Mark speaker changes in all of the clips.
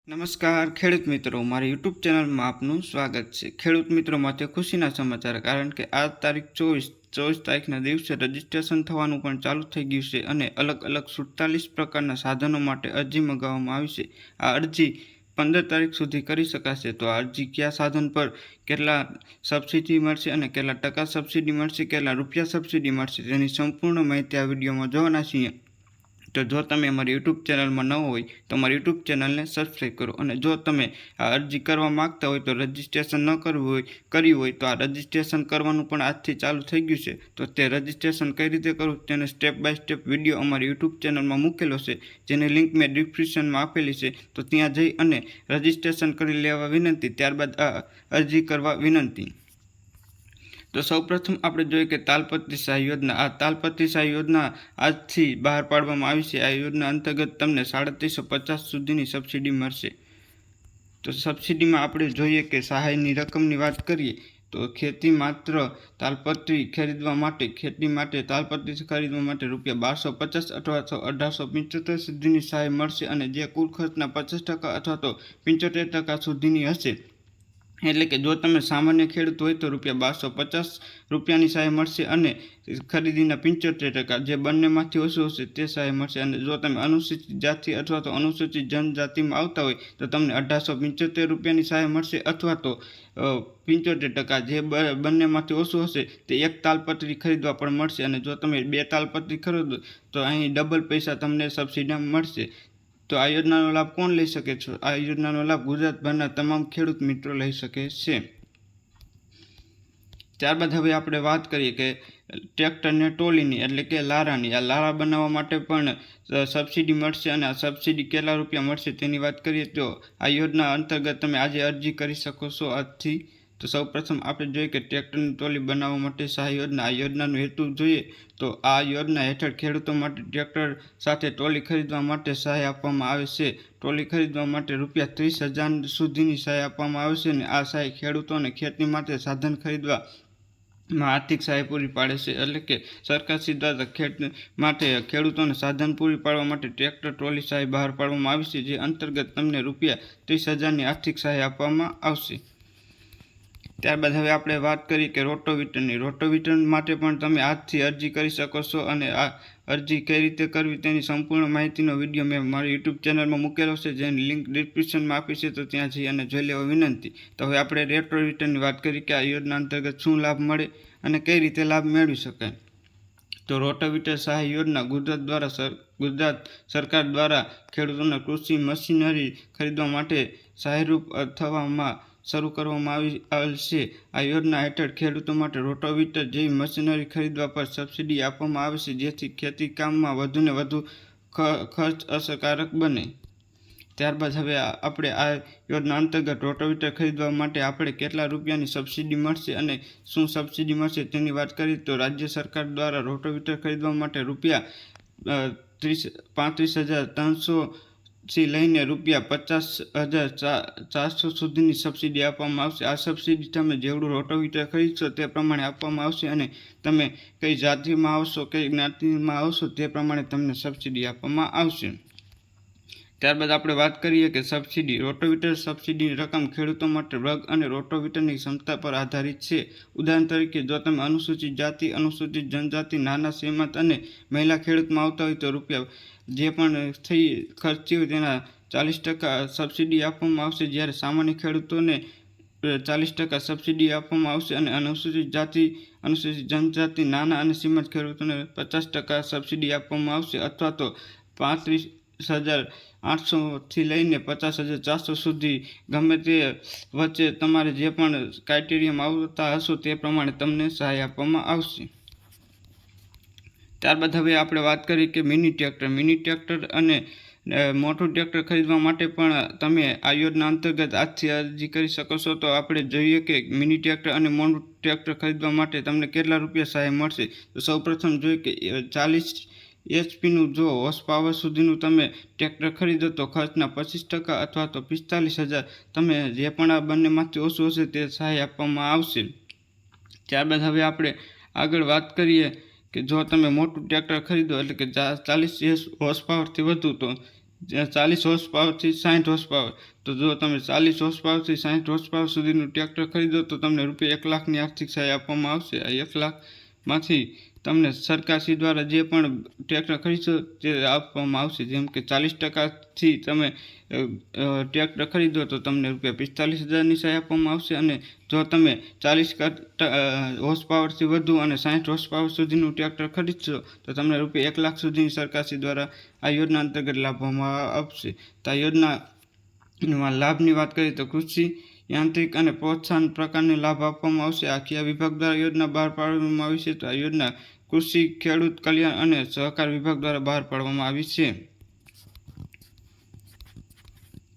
Speaker 1: નમસ્કાર ખેડૂત મિત્રો, મારી યુટ્યુબ ચેનલમાં આપનું સ્વાગત છે। ખેડૂત મિત્રો માટે ખુશીના સમાચાર, કારણ કે આજ તારીખ 24 તારીખના દિવસે રજીસ્ટ્રેશન થવાનું પણ ચાલુ થઈ ગયું છે અને અલગ અલગ 47 પ્રકારના સાધનો માટે અરજી મંગાવવામાં આવી છે। આ અરજી 15 તારીખ સુધી કરી શકાશે। તો આ અરજી કયા સાધન પર કેટલા સબસિડી મળશે અને કેટલા ટકા સબસિડી મળશે, કેટલા રૂપિયા સબસિડી મળશે, તેની સંપૂર્ણ માહિતી આ વિડીયોમાં જોવાના છીએ। તો જો તમે અમારી યુટ્યુબ ચેનલમાં ન હોય તો અમારી યુટ્યુબ ચેનલને સબસ્ક્રાઈબ કરો, અને જો તમે આ અરજી કરવા માગતા હોય તો રજિસ્ટ્રેશન ન કર્યું હોય તો આ રજિસ્ટ્રેશન કરવાનું પણ આજથી ચાલુ થઈ ગયું છે। તો તે રજિસ્ટ્રેશન કઈ રીતે કરવું તેને સ્ટેપ બાય સ્ટેપ વિડીયો અમારી યુટ્યુબ ચેનલમાં મૂકેલો છે, જેની લિંક મેં ડિસ્ક્રિપ્શનમાં આપેલી છે। તો ત્યાં જઈ અને રજિસ્ટ્રેશન કરી લેવા વિનંતી, ત્યારબાદ આ અરજી કરવા વિનંતી। તો સૌપ્રથમ આપણે જોઈએ કે તાલપત્રી સહાય યોજના। આ તાલપત્રી સહાય યોજના આજથી બહાર પાડવામાં આવી છે। આ યોજના અંતર્ગત તમને 3750 સુધીની સબસિડી મળશે। તો સબસિડીમાં આપણે જોઈએ કે સહાયની રકમની વાત કરીએ તો ખેતી માત્ર તાલપત્રી ખરીદવા માટે તાલપત્રી ખરીદવા માટે ₹1250 અથવા તો 1875 સુધીની સહાય મળશે, અને જે કુલ ખર્ચના 50% અથવા તો 75% સુધીની હશે। એટલે કે જો તમે સામાન્ય ખેડૂત હોય તો ₹1250ની સહાય મળશે અને ખરીદીના 75%, જે બંનેમાંથી ઓછું હશે તે સહાય મળશે। અને જો તમે અનુસૂચિત જાતિ અથવા તો અનુસૂચિત જનજાતિમાં આવતા હોય તો તમને ₹1875ની સહાય મળશે, અથવા તો 75%, જે બંનેમાંથી ઓછું હશે તે એક તાલપત્રી ખરીદવા પણ મળશે। અને જો તમે 2 તાલપત્રી ખરીદો તો અહીં ડબલ પૈસા તમને સબસિડી મળશે। તો આ યોજનાનો લાભ કોણ લઈ શકે છે? આ યોજનાનો લાભ ગુજરાતભરના તમામ ખેડૂત મિત્રો લઈ શકે છે। ત્યારબાદ હવે આપણે વાત કરીએ કે ટ્રેક્ટરને ટોલીની એટલે કે લારાની। આ લારા બનાવવા માટે પણ સબસિડી મળશે, અને આ સબસિડી કેટલા રૂપિયા મળશે તેની વાત કરીએ તો આ યોજના અંતર્ગત તમે આજે અરજી કરી શકો છો આજથી। તો સૌપ્રથમ આપણે જોઈએ કે ટ્રેક્ટરની ટોલી બનાવવા માટે સહાય યોજના। આ યોજનાનો હેતુ જોઈએ તો આ યોજના હેઠળ ખેડૂતો માટે ટ્રેક્ટર સાથે ટોલી ખરીદવા માટે સહાય આપવામાં આવે છે। ટોલી ખરીદવા માટે ₹30,000 સુધીની સહાય આપવામાં આવે છે, અને આ સહાય ખેડૂતોને ખેતી માટે સાધન ખરીદવા આર્થિક સહાય પૂરી પાડે છે। એટલે કે સરકારશ્રી દ્વારા ખેડૂતોને સાધન પૂરી પાડવા માટે ટ્રેક્ટર ટ્રોલી સહાય બહાર પાડવામાં આવી છે, જે અંતર્ગત તમને ₹30,000ની આર્થિક સહાય આપવામાં આવશે। ત્યારબાદ હવે આપણે વાત કરીએ કે રોટોવીટરની। રોટોવીટર માટે પણ તમે આજથી અરજી કરી શકો છો, અને આ અરજી કઈ રીતે કરવી તેની સંપૂર્ણ માહિતીનો વિડીયો મેં મારી યુટ્યુબ ચેનલમાં મૂકેલો છે, જેની લિંક ડિસ્ક્રિપ્શનમાં આપી છે, તો ત્યાં જઈ અને જોઈ લેવા વિનંતી। તો હવે આપણે રોટોવીટરની વાત કરીએ કે આ યોજના અંતર્ગત શું લાભ મળે અને કઈ રીતે લાભ મેળવી શકાય। તો રોટોવીટર સહાય યોજના ગુજરાત સરકાર દ્વારા ખેડૂતોને કૃષિ મશીનરી ખરીદવા માટે સહાયરૂપ થવામાં શરૂ કરવામાં આવેલ છે। આ યોજના હેઠળ ખેડૂતો માટે રોટોવીટર જેવી મશીનરી ખરીદવા પર સબસિડી આપવામાં આવે છે, જેથી ખેતી કામમાં વધુને વધુ ખર્ચ અસરકારક બને। ત્યારબાદ હવે આપણે આ યોજના અંતર્ગત રોટોવીટર ખરીદવા માટે આપણે કેટલા રૂપિયાની સબસિડી મળશે અને શું સબસિડી મળશે તેની વાત કરીએ તો રાજ્ય સરકાર દ્વારા રોટોવીટર ખરીદવા માટે ₹35,300 થી લઈને ₹50,400 સુધીની સબસિડી આપવામાં આવશે। આ સબસિડી તમે જેવડું રોટોવીટર ખરીદશો તે પ્રમાણે આપવામાં આવશે, અને તમે કઈ જાતિમાં આવશો, કઈ જ્ઞાતિમાં આવશો તે પ્રમાણે તમને સબસિડી આપવામાં આવશે। ત્યારબાદ આપણે વાત કરીએ કે સબસિડી। રોટોવીટર સબસિડીની રકમ ખેડૂતો માટે વર્ગ અને રોટોવીટરની ક્ષમતા પર આધારિત છે। ઉદાહરણ તરીકે, જો તમે અનુસૂચિત જાતિ, અનુસૂચિત જનજાતિ, નાના, શ્રીમંત અને મહિલા ખેડૂતમાં આવતા હોય તો જે પણ ખર્ચી હોય તેના 40% સબસિડી આપવામાં આવશે, જ્યારે સામાન્ય ખેડૂતોને 40% સબસિડી આપવામાં આવશે, અને અનુસૂચિત જાતિ, અનુસૂચિત જનજાતિ, નાના અને શ્રીમંત ખેડૂતોને 50% સબસિડી આપવામાં આવશે, અથવા તો 35,800 થી લઈને 50,400 સુધી, ગમે તે વચ્ચે તમારે જે પણ ક્રાઇટેરિયામાં આવતા હશો તે પ્રમાણે તમને સહાય આપવામાં આવશે। ત્યારબાદ હવે આપણે વાત કરીએ કે મિની ટ્રેક્ટર અને મોટું ટ્રેક્ટર ખરીદવા માટે પણ તમે આ યોજના અંતર્ગત આજથી અરજી કરી શકો છો। તો આપણે જોઈએ કે મિની ટ્રેક્ટર અને મોટું ટ્રેક્ટર ખરીદવા માટે તમને કેટલા રૂપિયા સહાય મળશે। તો સૌપ્રથમ જોઈએ કે 40 HPનું જો હોર્સ પાવર સુધીનું તમે ટ્રેક્ટર ખરીદો તો ખર્ચના 25% અથવા તો 45,000 તમે જે પણ આ બંનેમાંથી ઓછું હશે તે સહાય આપવામાં આવશે। ત્યારબાદ હવે આપણે આગળ વાત કરીએ કે જો તમે મોટું ટ્રેક્ટર ખરીદો એટલે કે 40 હોર્સ પાવરથી વધુ, તો 40 હોર્સ પાવરથી 60 હોર્સ પાવર. તો જો તમે 40 હોર્સ પાવરથી 60 હોર્સ પાવર સુધીનું ટ્રેક્ટર ખરીદો તો તમને રૂપિયા 1 લાખની આર્થિક સહાય આપવામાં આવશે. આ 1 લાખમાંથી તમને સરકારશ્રી દ્વારા જે પણ ટ્રેક્ટર ખરીદશો તે આપવામાં આવશે. જેમ કે 40%થી તમે ટ્રેક્ટર ખરીદો તો તમને રૂપિયા 45,000ની સહાય આપવામાં આવશે. અને જો તમે 40 હોર્સ પાવરથી વધુ અને 60 હોર્સ પાવર સુધીનું ટ્રેક્ટર ખરીદશો તો તમને રૂપિયા 1 લાખ સુધીની સરકારશ્રી દ્વારા આ યોજના અંતર્ગત લાભવામાં આવશે. તો આ યોજનામાં લાભની વાત કરીએ તો કૃષિ યાંત્રિક અને પ્રોત્સાહન પ્રકારની લાભ આપવામાં આવશે. આ કયા વિભાગ દ્વારા યોજના બહાર પાડવામાં આવી છે? તો આ યોજના કૃષિ, ખેડૂત કલ્યાણ અને સહકાર વિભાગ દ્વારા બહાર પાડવામાં આવી છે.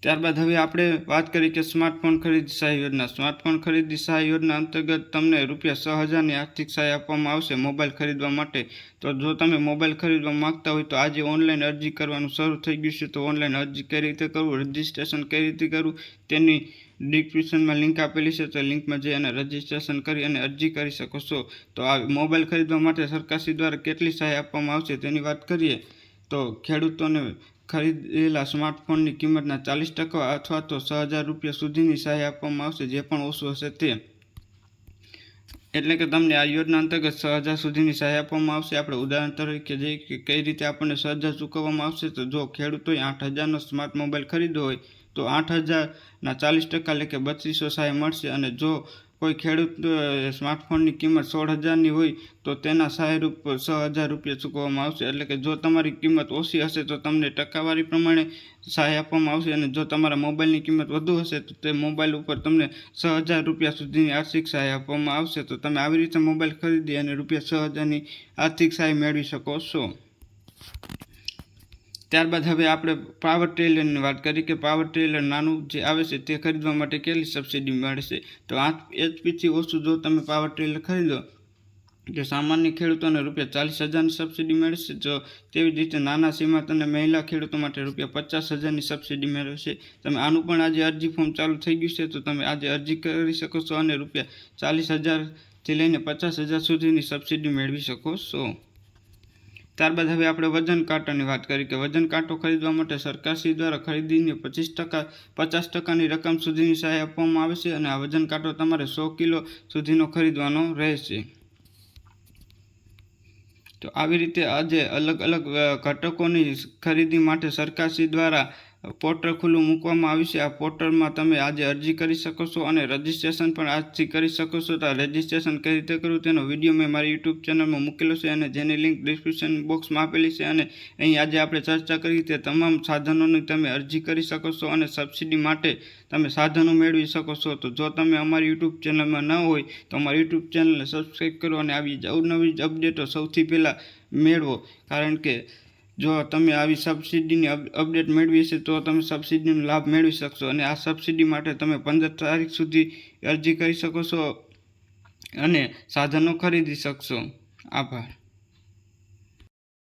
Speaker 1: ત્યારબાદ હવે આપણે વાત કરીએ કે સ્માર્ટફોન ખરીદી સહાય યોજના. સ્માર્ટફોન ખરીદી સહાય યોજના અંતર્ગત તમને રૂપિયા 6,000ની આર્થિક સહાય આપવામાં આવશે મોબાઈલ ખરીદવા માટે. તો જો તમે મોબાઈલ ખરીદવા માંગતા હોય તો આજે ઓનલાઈન અરજી કરવાનું શરૂ થઈ ગયું છે. તો ઓનલાઈન અરજી કઈ રીતે કરવું, રજિસ્ટ્રેશન કઈ રીતે કરવું તેની ડિસ્ક્રિપ્શનમાં લિંક આપેલી છે. તો લિંકમાં જઈ અને રજિસ્ટ્રેશન કરી અને અરજી કરી શકો છો. તો આ મોબાઈલ ખરીદવા માટે સરકારશ્રી દ્વારા કેટલી સહાય આપવામાં આવશે તેની વાત કરીએ તો ખેડૂતોને ખરીદેલા સ્માર્ટફોનની કિંમતના 40% અથવા તો 6,000 રૂપિયા સુધીની સહાય આપવામાં આવશે, જે પણ ઓછું હશે તે. એટલે કે તમને આ યોજના અંતર્ગત 6,000 સુધીની સહાય આપવામાં આવશે. આપણે ઉદાહરણ તરીકે જોઈએ કે કઈ રીતે આપણને 6,000 ચૂકવવામાં આવશે. તો જો ખેડૂતોએ 8,000નો સ્માર્ટ મોબાઈલ ખરીદ્યો હોય તો 8,000ના 40% એટલે કે 3200 સહાય મળશે. અને જો કોઈ ખેડૂત સ્માર્ટફોનની કિંમત 16,000ની હોય તો તેના સહાયરૂપ 6,000 રૂપિયા ચૂકવવામાં આવશે. એટલે કે જો તમારી કિંમત ઓછી હશે તો તમને ટકાવારી પ્રમાણે સહાય આપવામાં આવશે. અને જો તમારા મોબાઈલની કિંમત વધુ હશે તો તે મોબાઈલ ઉપર તમને 6,000 રૂપિયા સુધીની આર્થિક સહાય આપવામાં આવશે. તો તમે આવી રીતે મોબાઈલ ખરીદી અને રૂપિયા 6,000ની આર્થિક સહાય મેળવી શકો છો. ત્યારબાદ હવે આપણે પાવર ટ્રેલરની વાત કરીએ કે પાવર ટ્રેલર નાનું જે આવે છે તે ખરીદવા માટે કેટલી સબસિડી મળશે. તો 8 HPથી ઓછું જો તમે પાવર ટ્રેલર ખરીદો તો સામાન્ય ખેડૂતોને રૂપિયા 40,000ની સબસિડી મળશે. જો તેવી જ રીતે નાના સીમાંત અને મહિલા ખેડૂતો માટે રૂપિયા 50,000ની સબસિડી મેળવશે. તમે આનું પણ આજે અરજી ફોર્મ ચાલુ થઈ ગયું છે. તો તમે આજે અરજી કરી શકો છો અને રૂપિયા 40,000થી લઈને 50,000 સુધીની સબસિડી મેળવી શકો છો. ત્યારબાદ હવે આપણે વજન કાંટાની વાત કરીએ કે વજન કાંટો ખરીદવા માટે સરકારશ્રી દ્વારા ખરીદીની 50%ની રકમ સુધીની સહાય આપવામાં આવે છે. અને આ વજન કાંટો તમારે 100 કિલો સુધીનો ખરીદવાનો રહેશે. તો આવી રીતે આજે અલગ અલગ ઘટકોની ખરીદી માટે સરકારશ્રી દ્વારા પોર્ટલ ખુલ્લું મૂકવામાં આવ્યું છે. આ પોર્ટલમાં તમે આજે અરજી કરી શકો છો અને રજિસ્ટ્રેશન પણ આજથી કરી શકો છો. તો આ રજિસ્ટ્રેશન કઈ રીતે કરવું તેનો વિડીયો મેં મારી યુટ્યુબ ચેનલમાં મૂકેલો છે અને જેની લિંક ડિસ્ક્રિપ્શન બોક્સમાં આપેલી છે. અને અહીં આજે આપણે ચર્ચા કરી તે તમામ સાધનોની તમે અરજી કરી શકો છો અને સબસિડી માટે તમે સાધનો મેળવી શકો છો. તો જો તમે અમારી યુટ્યુબ ચેનલમાં ન હોય તો અમારી યુટ્યુબ ચેનલને સબસ્ક્રાઈબ કરો અને આવી અવનવી અપડેટો સૌથી પહેલાં મેળવો. કારણ કે જો તમે આવી સબસિડીની અપડેટ મેળવી છે તો તમે સબસિડીનો લાભ મેળવી શકશો. અને આ સબસિડી માટે તમે 15 તારીખ સુધી અરજી કરી શકો છો અને સાધનો ખરીદી શકશો. આભાર.